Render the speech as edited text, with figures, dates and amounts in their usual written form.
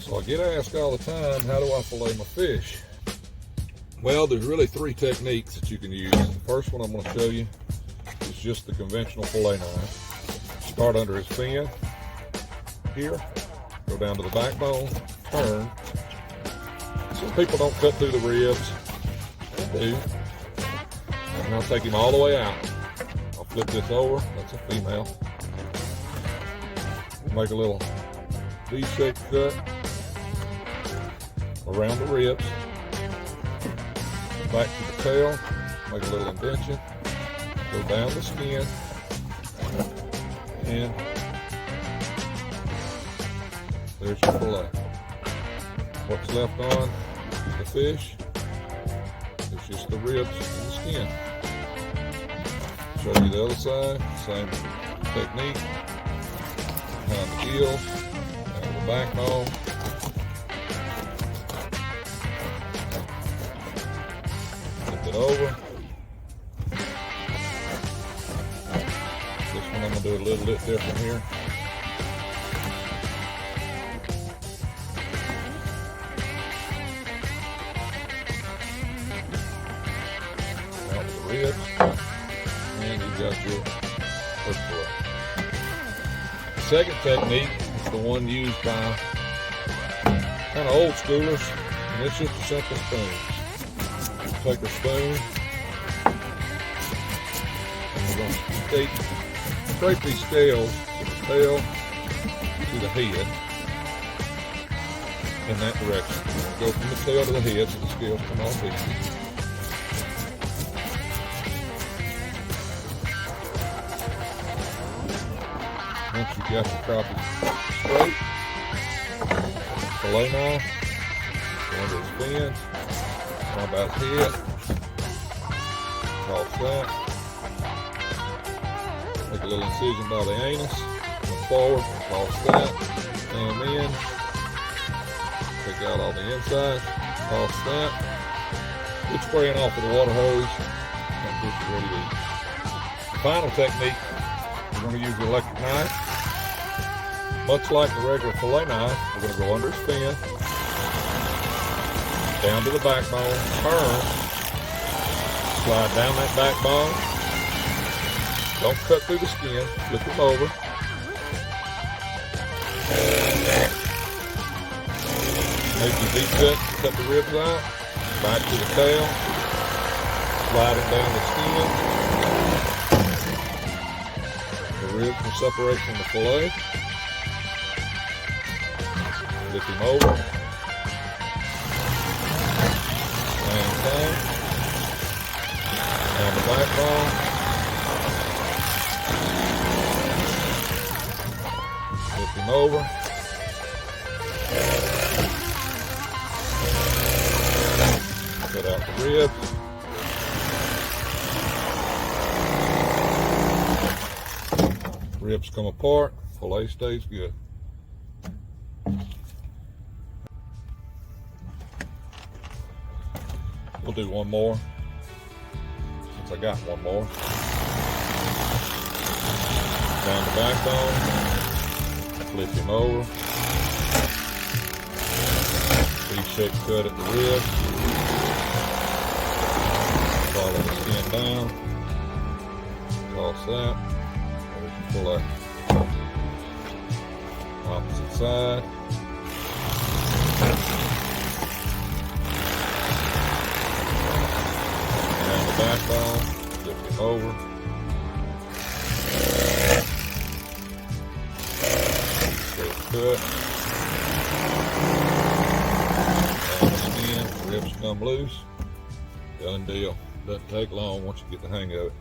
So I get asked all the time, how do I fillet my fish? Well, there's really three techniques that you can use. The first one I'm going to show you is just the conventional fillet knife. Start under his fin here, go down to the backbone, turn. Some people don't cut through the ribs. I do. And I'll take him all the way out. I'll flip this over. That's a female. Make a little V-shaped cut around the ribs. Back to the tail. Make a little indentation. Go down the skin. And there's your fillet. What's left on the fish is just the ribs and the skin. Show you the other side, same technique. Behind the heel, down the backbone. Flip it over. This one I'm going to do a little bit different here. Out with the ribs, and you've got your first fillet. The second technique is the one used by kind of old schoolers, and it's just a simple spoon. Take a spoon, and we're going to scrape these scales from the tail to the head in that direction. Go from the tail to the head so the scales come off easy. Once you've got your crappie straight, fillet knife, go under his fins, come about his head, toss that, make a little incision by the anus, come forward, toss that, and then take out all the inside, toss that, quit spraying off with the water hose, that fish is ready to eat. The final technique, we're going to use the electric knife. Much like the regular fillet knife, we're going to go under his fin, down to the backbone, turn, slide down that backbone. Don't cut through the skin, flip him over. Make your deep cut, cut the ribs out, back to the tail, slide him down the skin. The ribs will separate from the fillet. Flip him over. Same thing. Down the backbone. Flip him over. Cut out the ribs. Ribs come apart. Fillet stays good. We'll do one more, since I got one more. Down the backbone, flip him over, V-shaped cut at the rib, follow the skin down, toss that, there's your fillet. Opposite side. Backbone, flip it over. Straight cut. Down the skin, ribs come loose. Done deal. Doesn't take long once you get the hang of it.